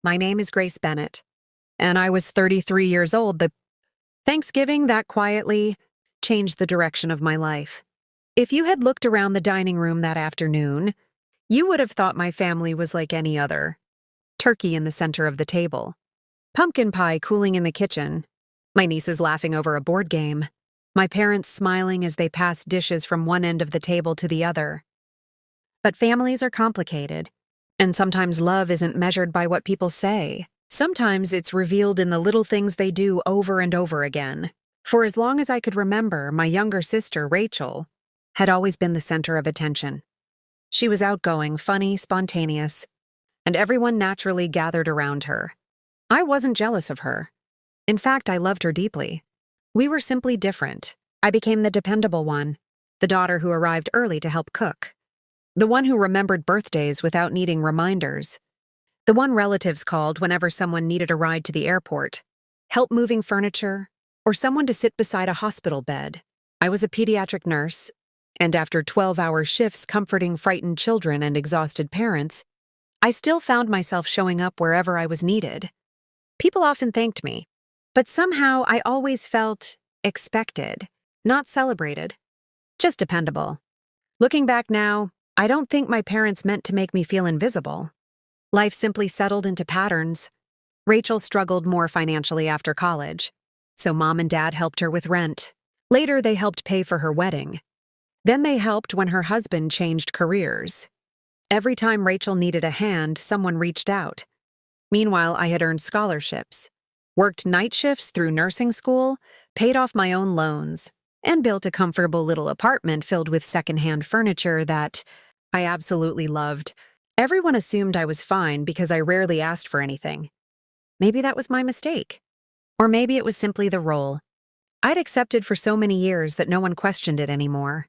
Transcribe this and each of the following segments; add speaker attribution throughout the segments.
Speaker 1: My name is Grace Bennett, and I was 33 years old the Thanksgiving that quietly changed the direction of my life. If you had looked around the dining room that afternoon, you would have thought my family was like any other. Turkey in the center of the table, pumpkin pie cooling in the kitchen, my nieces laughing over a board game, my parents smiling as they passed dishes from one end of the table to the other. But families are complicated, and sometimes love isn't measured by what people say. Sometimes it's revealed in the little things they do over and over again. For as long as I could remember, my younger sister, Rachel, had always been the center of attention. She was outgoing, funny, spontaneous, and everyone naturally gathered around her. I wasn't jealous of her. In fact, I loved her deeply. We were simply different. I became the dependable one, the daughter who arrived early to help cook, the one who remembered birthdays without needing reminders, the one relatives called whenever someone needed a ride to the airport, help moving furniture, or someone to sit beside a hospital bed. I was a pediatric nurse, and after 12-hour shifts comforting frightened children and exhausted parents, I still found myself showing up wherever I was needed. People often thanked me, but somehow I always felt expected, not celebrated, just dependable. Looking back now, I don't think my parents meant to make me feel invisible. Life simply settled into patterns. Rachel struggled more financially after college, so Mom and Dad helped her with rent. Later, they helped pay for her wedding. Then they helped when her husband changed careers. Every time Rachel needed a hand, someone reached out. Meanwhile, I had earned scholarships, worked night shifts through nursing school, paid off my own loans, and built a comfortable little apartment filled with secondhand furniture that I absolutely loved. Everyone assumed I was fine because I rarely asked for anything. Maybe that was my mistake. Or maybe it was simply the role I'd accepted for so many years that no one questioned it anymore.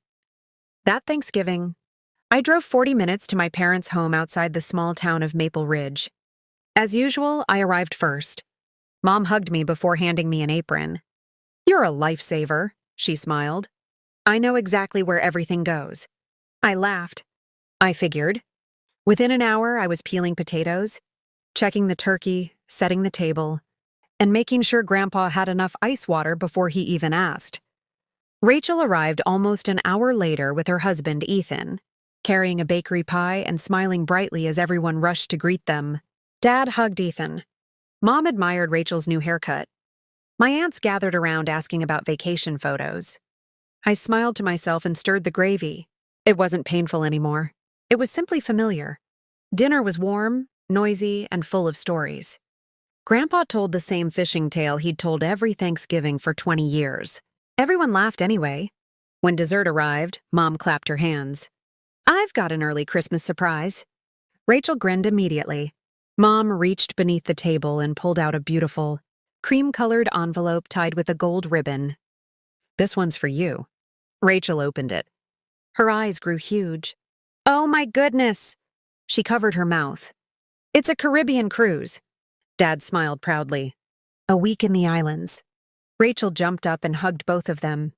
Speaker 1: That Thanksgiving, I drove 40 minutes to my parents' home outside the small town of Maple Ridge. As usual, I arrived first. Mom hugged me before handing me an apron. "You're a lifesaver," she smiled. "I know exactly where everything goes." I laughed. I figured. Within an hour, I was peeling potatoes, checking the turkey, setting the table, and making sure Grandpa had enough ice water before he even asked. Rachel arrived almost an hour later with her husband, Ethan, carrying a bakery pie and smiling brightly as everyone rushed to greet them. Dad hugged Ethan. Mom admired Rachel's new haircut. My aunts gathered around asking about vacation photos. I smiled to myself and stirred the gravy. It wasn't painful anymore. It was simply familiar. Dinner was warm, noisy, and full of stories. Grandpa told the same fishing tale he'd told every Thanksgiving for 20 years. Everyone laughed anyway. When dessert arrived, Mom clapped her hands. "I've got an early Christmas surprise." Rachel grinned immediately. Mom reached beneath the table and pulled out a beautiful, cream-colored envelope tied with a gold ribbon. "This one's for you." Rachel opened it. Her eyes grew huge. "Oh my goodness!" She covered her mouth. "It's a Caribbean cruise." Dad smiled proudly. "A week in the islands." Rachel jumped up and hugged both of them.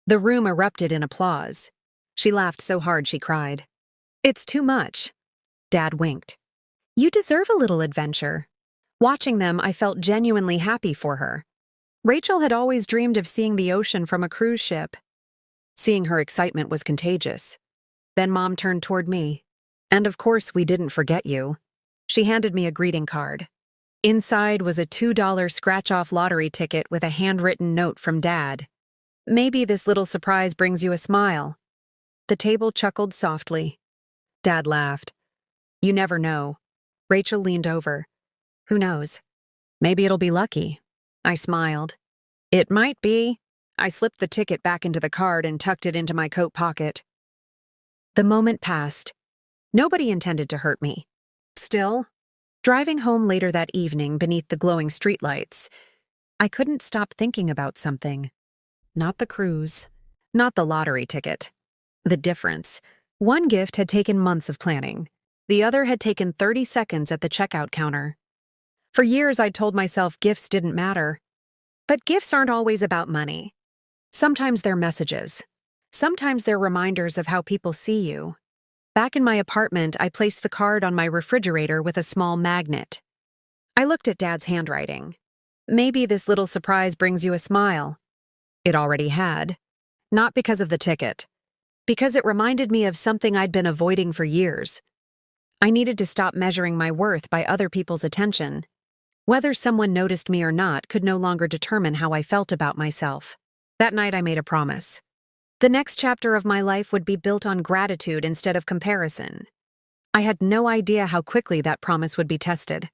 Speaker 1: The room erupted in applause. She laughed so hard she cried. "It's too much." Dad winked. "You deserve a little adventure." Watching them, I felt genuinely happy for her. Rachel had always dreamed of seeing the ocean from a cruise ship. Seeing her excitement was contagious. Then Mom turned toward me. "And of course, we didn't forget you." She handed me a greeting card. Inside was a $2 scratch-off lottery ticket with a handwritten note from Dad. "Maybe this little surprise brings you a smile." The table chuckled softly. Dad laughed. "You never know." Rachel leaned over. "Who knows? Maybe it'll be lucky." I smiled. "It might be." I slipped the ticket back into the card and tucked it into my coat pocket. The moment passed. Nobody intended to hurt me. Still, driving home later that evening beneath the glowing streetlights, I couldn't stop thinking about something. Not the cruise, not the lottery ticket. The difference. One gift had taken months of planning. The other had taken 30 seconds at the checkout counter. For years, I'd told myself gifts didn't matter. But gifts aren't always about money. Sometimes they're messages. Sometimes they're reminders of how people see you. Back in my apartment, I placed the card on my refrigerator with a small magnet. I looked at Dad's handwriting. Maybe this little surprise brings you a smile. It already had. Not because of the ticket. Because it reminded me of something I'd been avoiding for years. I needed to stop measuring my worth by other people's attention. Whether someone noticed me or not could no longer determine how I felt about myself. That night I made a promise. The next chapter of my life would be built on gratitude instead of comparison. I had no idea how quickly that promise would be tested.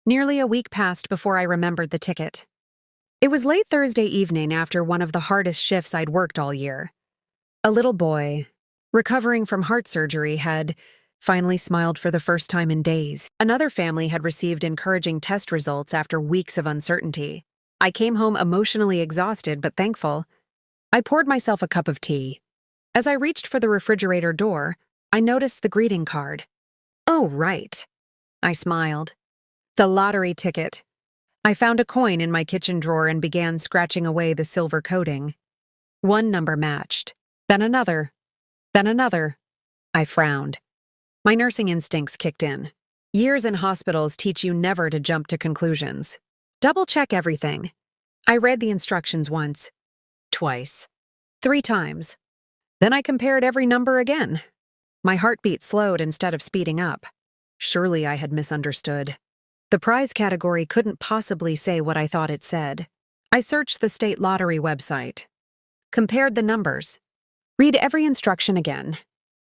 Speaker 1: Nearly a week passed before I remembered the ticket. It was late Thursday evening after one of the hardest shifts I'd worked all year. A little boy, recovering from heart surgery, had finally smiled for the first time in days. Another family had received encouraging test results after weeks of uncertainty. I came home emotionally exhausted but thankful. I poured myself a cup of tea. As I reached for the refrigerator door, I noticed the greeting card. Oh, right. I smiled. The lottery ticket. I found a coin in my kitchen drawer and began scratching away the silver coating. One number matched. Then another. Then another. I frowned. My nursing instincts kicked in. Years in hospitals teach you never to jump to conclusions. Double-check everything. I read the instructions once. Twice. 3 times. Then I compared every number again. My heartbeat slowed instead of speeding up. Surely I had misunderstood. The prize category couldn't possibly say what I thought it said. I searched the state lottery website. Compared the numbers. Read every instruction again.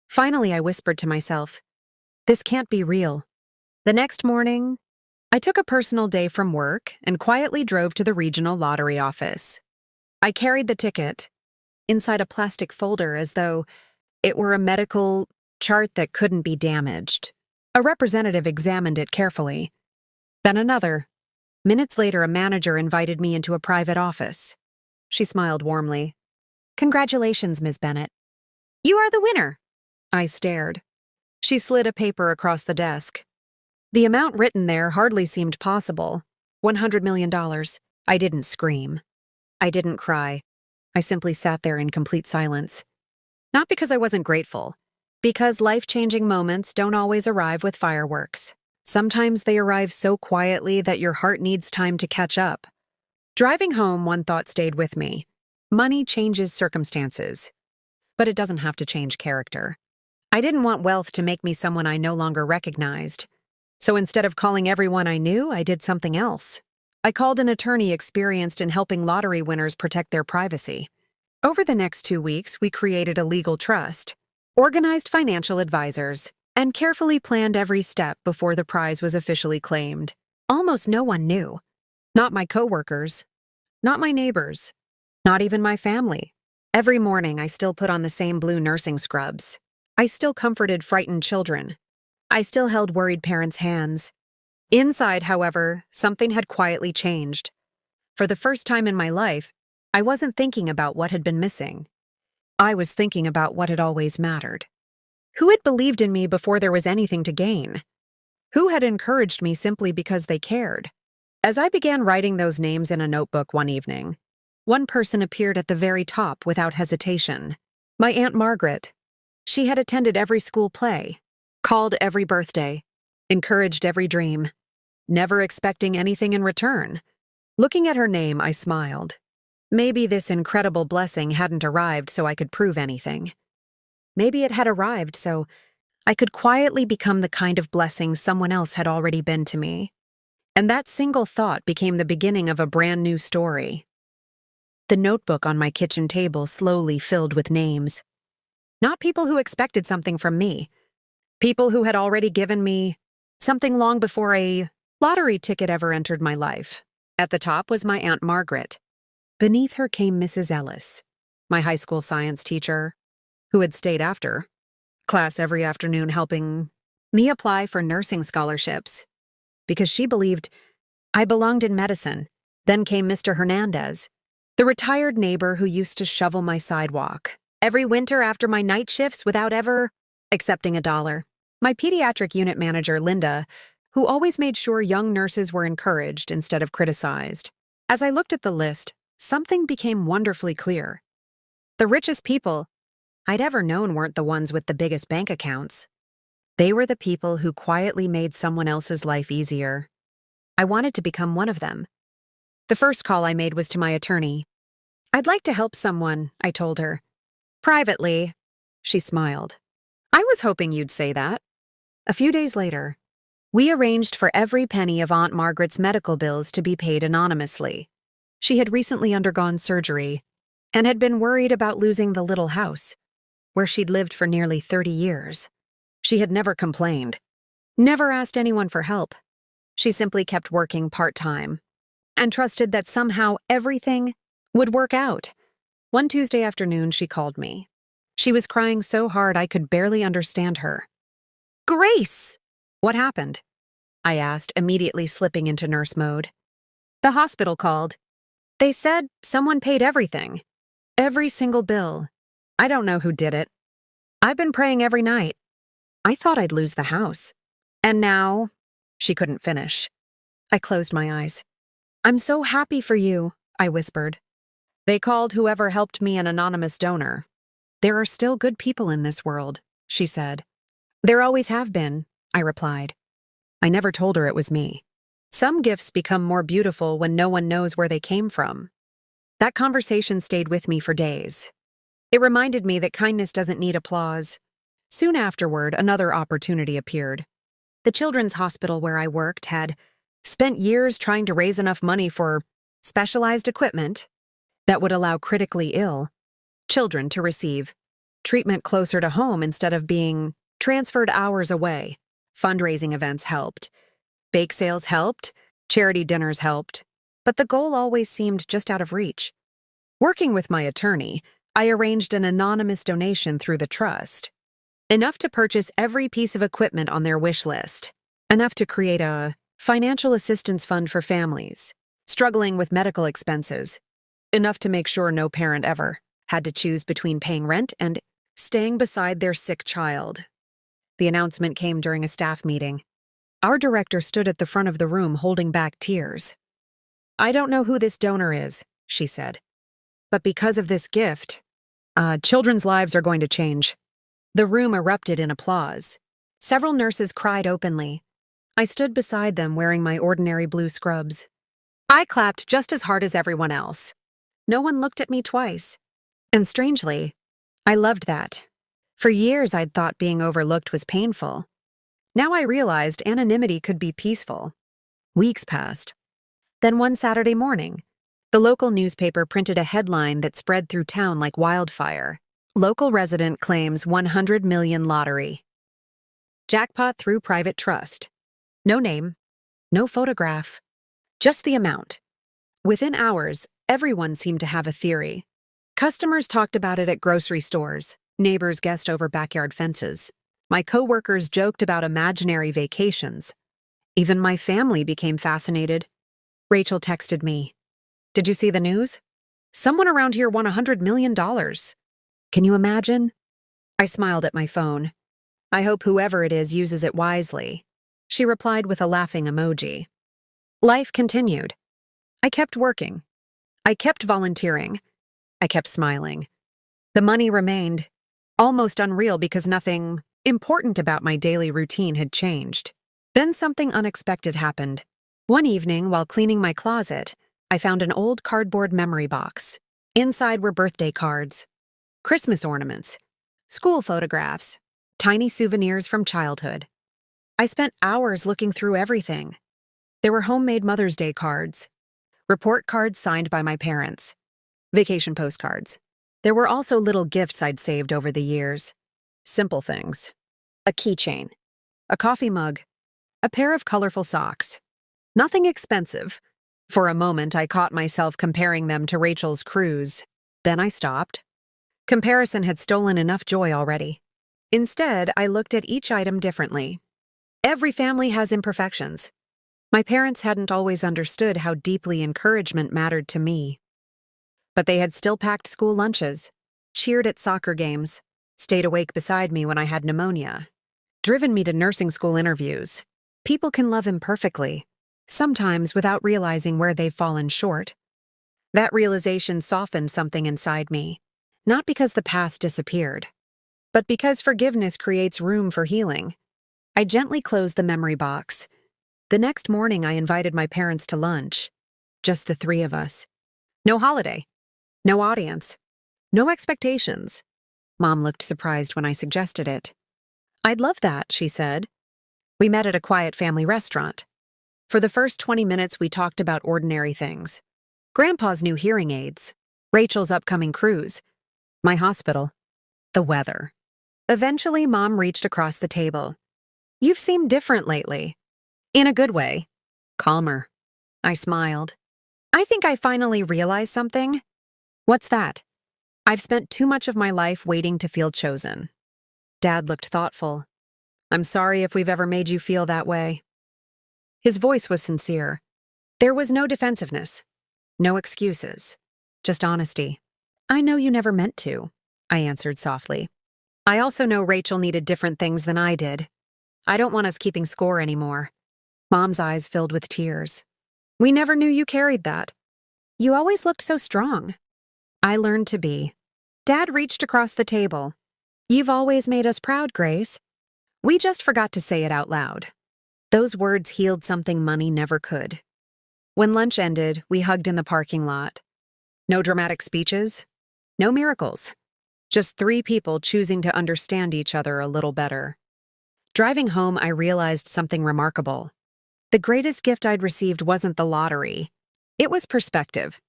Speaker 1: Finally, I whispered to myself, this can't be real. The next morning, I took a personal day from work and quietly drove to the regional lottery office. I carried the ticket inside a plastic folder as though it were a medical chart that couldn't be damaged. A representative examined it carefully. Then another. Minutes later, a manager invited me into a private office. She smiled warmly. Congratulations, Ms. Bennett. You are the winner. I stared. She slid a paper across the desk. The amount written there hardly seemed possible. $100 million. I didn't scream. I didn't cry. I simply sat there in complete silence. Not because I wasn't grateful. Because life-changing moments don't always arrive with fireworks. Sometimes they arrive so quietly that your heart needs time to catch up. Driving home, one thought stayed with me. Money changes circumstances. But it doesn't have to change character. I didn't want wealth to make me someone I no longer recognized. So instead of calling everyone I knew, I did something else. I called an attorney experienced in helping lottery winners protect their privacy. Over the next 2 weeks, we created a legal trust, organized financial advisors, and carefully planned every step before the prize was officially claimed. Almost no one knew. Not my coworkers. Not my neighbors. Not even my family. Every morning, I still put on the same blue nursing scrubs. I still comforted frightened children. I still held worried parents' hands. Inside, however, something had quietly changed. For the first time in my life, I wasn't thinking about what had been missing. I was thinking about what had always mattered. Who had believed in me before there was anything to gain? Who had encouraged me simply because they cared? As I began writing those names in a notebook one evening, one person appeared at the very top without hesitation. My Aunt Margaret. She had attended every school play, called every birthday, encouraged every dream, never expecting anything in return. Looking at her name, I smiled. Maybe this incredible blessing hadn't arrived so I could prove anything. Maybe it had arrived so I could quietly become the kind of blessing someone else had already been to me. And that single thought became the beginning of a brand new story. The notebook on my kitchen table slowly filled with names. Not people who expected something from me. People who had already given me something long before a lottery ticket ever entered my life. At the top was my Aunt Margaret. Beneath her came Mrs. Ellis, my high school science teacher, who had stayed after class every afternoon helping me apply for nursing scholarships, because she believed I belonged in medicine. Then came Mr. Hernandez, the retired neighbor who used to shovel my sidewalk every winter after my night shifts without ever accepting $1. My pediatric unit manager, Linda, who always made sure young nurses were encouraged instead of criticized. As I looked at the list, something became wonderfully clear. The richest people I'd ever known weren't the ones with the biggest bank accounts. They were the people who quietly made someone else's life easier. I wanted to become one of them. The first call I made was to my attorney. "I'd like to help someone," I told her. "Privately." She smiled. "I was hoping you'd say that." A few days later, we arranged for every penny of Aunt Margaret's medical bills to be paid anonymously. She had recently undergone surgery and had been worried about losing the little house, where she'd lived for nearly 30 years. She had never complained, never asked anyone for help. She simply kept working part-time and trusted that somehow everything would work out. One Tuesday afternoon, she called me. She was crying so hard I could barely understand her. "Grace!" "What happened?" I asked, immediately slipping into nurse mode. "The hospital called. They said someone paid everything. Every single bill. I don't know who did it. I've been praying every night. I thought I'd lose the house. And now—" She couldn't finish. I closed my eyes. "I'm so happy for you," I whispered. "They called whoever helped me an anonymous donor. There are still good people in this world," she said. "There always have been," I replied. I never told her it was me. Some gifts become more beautiful when no one knows where they came from. That conversation stayed with me for days. It reminded me that kindness doesn't need applause. Soon afterward, another opportunity appeared. The children's hospital where I worked had spent years trying to raise enough money for specialized equipment that would allow critically ill children to receive treatment closer to home instead of being transferred hours away. Fundraising events helped. Bake sales helped. Charity dinners helped. But the goal always seemed just out of reach. Working with my attorney, I arranged an anonymous donation through the trust. Enough to purchase every piece of equipment on their wish list. Enough to create a financial assistance fund for families struggling with medical expenses. Enough to make sure no parent ever had to choose between paying rent and staying beside their sick child. The announcement came during a staff meeting. Our director stood at the front of the room holding back tears. "I don't know who this donor is," she said. "But because of this gift, children's lives are going to change." The room erupted in applause. Several nurses cried openly. I stood beside them wearing my ordinary blue scrubs. I clapped just as hard as everyone else. No one looked at me twice. And strangely, I loved that. For years, I'd thought being overlooked was painful. Now I realized anonymity could be peaceful. Weeks passed. Then one Saturday morning, the local newspaper printed a headline that spread through town like wildfire. "Local resident claims 100 million lottery. Jackpot through private trust." No name, no photograph, just the amount. Within hours, everyone seemed to have a theory. Customers talked about it at grocery stores. Neighbors guessed over backyard fences. My coworkers joked about imaginary vacations. Even my family became fascinated. Rachel texted me. "Did you see the news? Someone around here won $100 million. Can you imagine?" I smiled at my phone. "I hope whoever it is uses it wisely." She replied with a laughing emoji. Life continued. I kept working. I kept volunteering. I kept smiling. The money remained, almost unreal because nothing important about my daily routine had changed. Then something unexpected happened. One evening, while cleaning my closet, I found an old cardboard memory box. Inside were birthday cards, Christmas ornaments, school photographs, tiny souvenirs from childhood. I spent hours looking through everything. There were homemade Mother's Day cards, report cards signed by my parents, vacation postcards. There were also little gifts I'd saved over the years. Simple things. A keychain, a coffee mug, a pair of colorful socks. Nothing expensive. For a moment, I caught myself comparing them to Rachel's cruise. Then I stopped. Comparison had stolen enough joy already. Instead, I looked at each item differently. Every family has imperfections. My parents hadn't always understood how deeply encouragement mattered to me. But they had still packed school lunches, cheered at soccer games, stayed awake beside me when I had pneumonia, driven me to nursing school interviews. People can love imperfectly, sometimes without realizing where they've fallen short. That realization softened something inside me, not because the past disappeared, but because forgiveness creates room for healing. I gently closed the memory box, The next morning, I invited my parents to lunch. Just the three of us. No holiday. No audience. No expectations. Mom looked surprised when I suggested it. "I'd love that," she said. We met at a quiet family restaurant. For the first 20 minutes, we talked about ordinary things. Grandpa's new hearing aids, Rachel's upcoming cruise, my hospital, the weather. Eventually, Mom reached across the table. "You've seemed different lately." "In a good way." "Calmer." I smiled. "I think I finally realized something." "What's that?" "I've spent too much of my life waiting to feel chosen." Dad looked thoughtful. "I'm sorry if we've ever made you feel that way." His voice was sincere. There was no defensiveness, no excuses, just honesty. "I know you never meant to," I answered softly. "I also know Rachel needed different things than I did. I don't want us keeping score anymore." Mom's eyes filled with tears. "We never knew you carried that. You always looked so strong." "I learned to be." Dad reached across the table. "You've always made us proud, Grace." We just forgot to say it out loud. Those words healed something money never could. When lunch ended, we hugged in the parking lot. No dramatic speeches, no miracles. Just three people choosing to understand each other a little better. Driving home, I realized something remarkable. The greatest gift I'd received wasn't the lottery. It was perspective.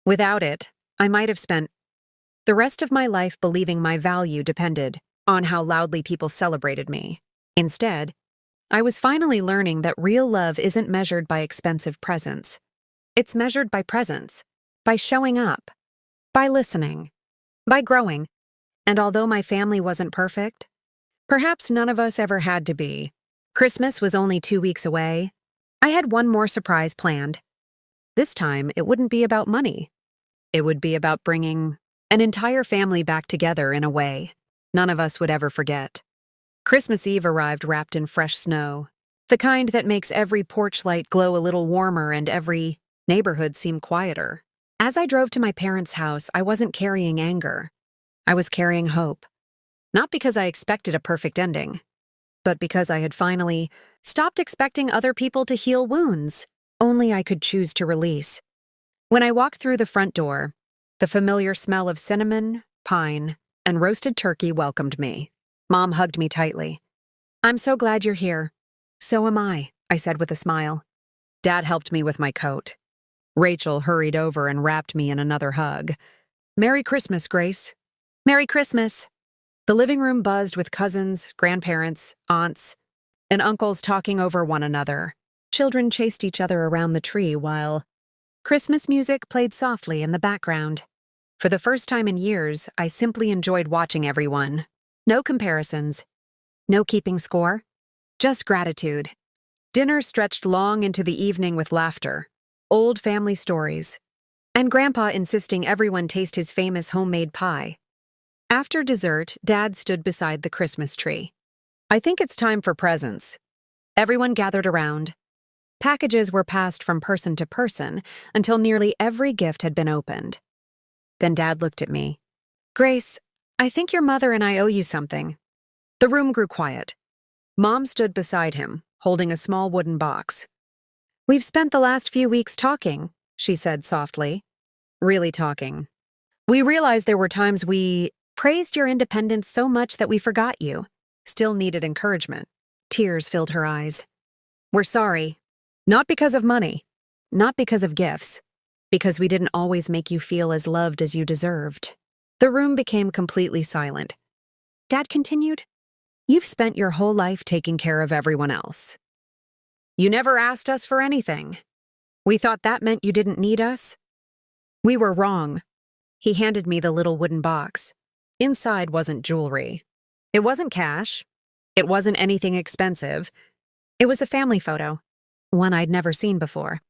Speaker 1: Without it, I might have spent the rest of my life believing my value depended on how loudly people celebrated me. Instead, I was finally learning that real love isn't measured by expensive presents. It's measured by presence, by showing up, by listening, by growing. And although my family wasn't perfect, perhaps none of us ever had to be. Christmas was only 2 weeks away. I had one more surprise planned. This time, it wouldn't be about money. It would be about bringing an entire family back together in a way none of us would ever forget. Christmas Eve arrived wrapped in fresh snow, the kind that makes every porch light glow a little warmer and every neighborhood seem quieter. As I drove to my parents' house, I wasn't carrying anger. I was carrying hope. Not because I expected a perfect ending, but because I had finally stopped expecting other people to heal wounds only I could choose to release. When I walked through the front door, the familiar smell of cinnamon, pine, and roasted turkey welcomed me. Mom hugged me tightly. "I'm so glad you're here." "So am I," said with a smile. Dad helped me with my coat. Rachel hurried over and wrapped me in another hug. "Merry Christmas, Grace." "Merry Christmas." The living room buzzed with cousins, grandparents, aunts, and uncles talking over one another. Children chased each other around the tree while Christmas music played softly in the background. For the first time in years, I simply enjoyed watching everyone. No comparisons. No keeping score. Just gratitude. Dinner stretched long into the evening with laughter, old family stories, and Grandpa insisting everyone taste his famous homemade pie. After dessert, Dad stood beside the Christmas tree. "I think it's time for presents." Everyone gathered around. Packages were passed from person to person until nearly every gift had been opened. Then Dad looked at me. "Grace, I think your mother and I owe you something." The room grew quiet. Mom stood beside him, holding a small wooden box. "We've spent the last few weeks talking," she said softly. "Really talking. We realized there were times we praised your independence so much that we forgot you. Still needed encouragement." Tears filled her eyes. "We're sorry. Not because of money. Not because of gifts. Because we didn't always make you feel as loved as you deserved." The room became completely silent. Dad continued, "You've spent your whole life taking care of everyone else. You never asked us for anything. We thought that meant you didn't need us. We were wrong." He handed me the little wooden box. Inside wasn't jewelry. It wasn't cash. It wasn't anything expensive. It was a family photo, one I'd never seen before.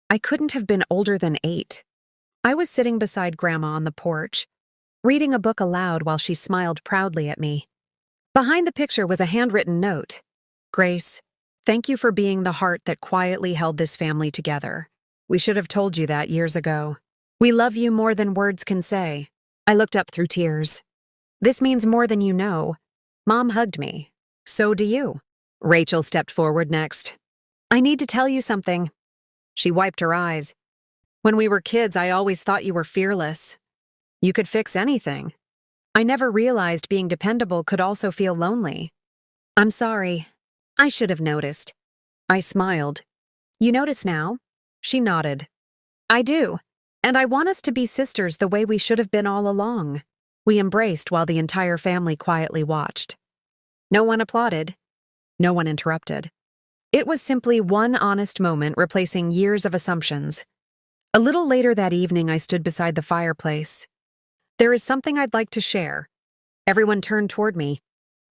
Speaker 1: I couldn't have been older than 8. I was sitting beside Grandma on the porch, reading a book aloud while she smiled proudly at me. Behind the picture was a handwritten note. "Grace, thank you for being the heart that quietly held this family together. We should have told you that years ago. We love you more than words can say." I looked up through tears. "This means more than you know." Mom hugged me. "So do you." Rachel stepped forward next. I need to tell you something. She wiped her eyes. When we were kids, I always thought you were fearless. You could fix anything. I never realized being dependable could also feel lonely. I'm sorry. I should have noticed. I smiled. You notice now? She nodded. I do. And I want us to be sisters the way we should have been all along. We embraced while the entire family quietly watched. No one applauded. No one interrupted. It was simply one honest moment replacing years of assumptions. A little later that evening, I stood beside the fireplace. There is something I'd like to share. Everyone turned toward me.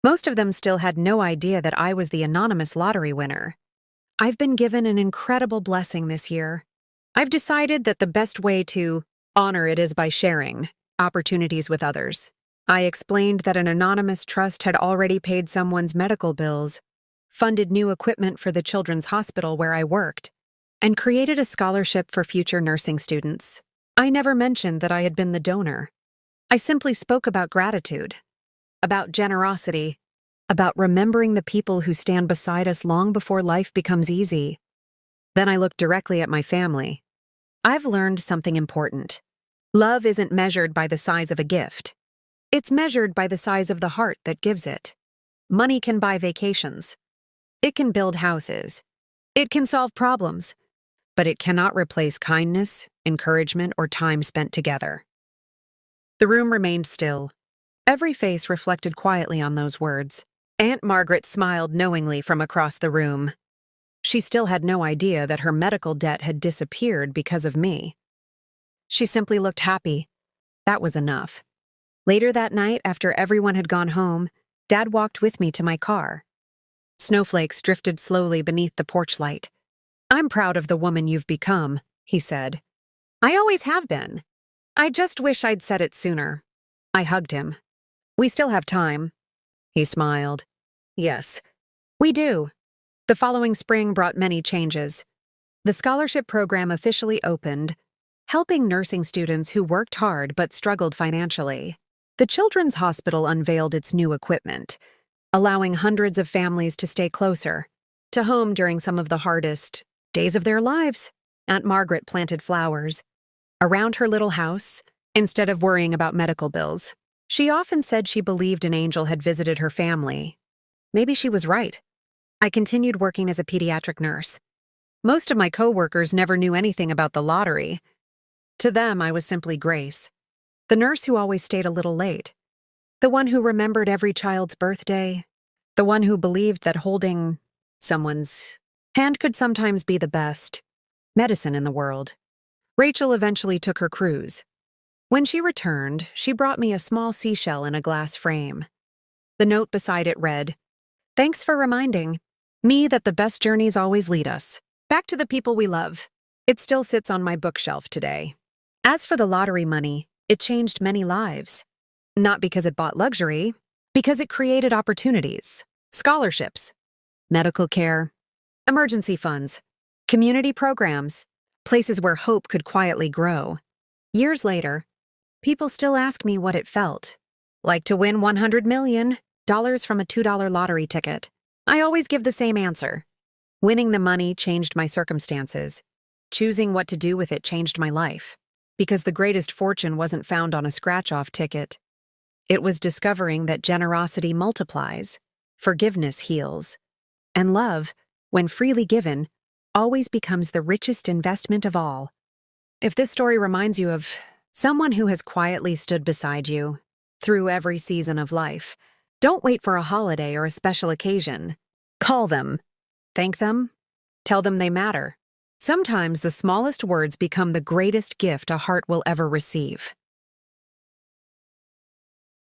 Speaker 1: Most of them still had no idea that I was the anonymous lottery winner. I've been given an incredible blessing this year. I've decided that the best way to honor it is by sharing opportunities with others. I explained that an anonymous trust had already paid someone's medical bills, funded new equipment for the children's hospital where I worked, and created a scholarship for future nursing students. I never mentioned that I had been the donor. I simply spoke about gratitude, about generosity, about remembering the people who stand beside us long before life becomes easy. Then I looked directly at my family. I've learned something important. Love isn't measured by the size of a gift. It's measured by the size of the heart that gives it. Money can buy vacations. It can build houses. It can solve problems. But it cannot replace kindness, encouragement, or time spent together. The room remained still. Every face reflected quietly on those words. Aunt Margaret smiled knowingly from across the room. She still had no idea that her medical debt had disappeared because of me. She simply looked happy. That was enough. Later that night, after everyone had gone home, Dad walked with me to my car. Snowflakes drifted slowly beneath the porch light. I'm proud of the woman you've become, he said. I always have been. I just wish I'd said it sooner. I hugged him. We still have time. He smiled. Yes, we do. The following spring brought many changes. The scholarship program officially opened, helping nursing students who worked hard but struggled financially. The Children's Hospital unveiled its new equipment, allowing hundreds of families to stay closer to home during some of the hardest days of their lives. Aunt Margaret planted flowers around her little house instead of worrying about medical bills. She often said she believed an angel had visited her family. Maybe she was right. I continued working as a pediatric nurse. Most of my coworkers never knew anything about the lottery. To them, I was simply Grace, the nurse who always stayed a little late, the one who remembered every child's birthday, the one who believed that holding someone's hand could sometimes be the best medicine in the world. Rachel eventually took her cruise. When she returned, she brought me a small seashell in a glass frame. The note beside it read, "Thanks for reminding me that the best journeys always lead us back to the people we love." It still sits on my bookshelf today. As for the lottery money, it changed many lives. Not because it bought luxury, because it created opportunities, scholarships, medical care, emergency funds, community programs, places where hope could quietly grow. Years later, people still ask me what it felt like to win $100 million from a $2 lottery ticket. I always give the same answer. Winning the money changed my circumstances. Choosing what to do with it changed my life. Because the greatest fortune wasn't found on a scratch-off ticket. It was discovering that generosity multiplies, forgiveness heals, and love, when freely given, always becomes the richest investment of all. If this story reminds you of someone who has quietly stood beside you through every season of life, don't wait for a holiday or a special occasion. Call them. Thank them. Tell them they matter. Sometimes the smallest words become the greatest gift a heart will ever receive.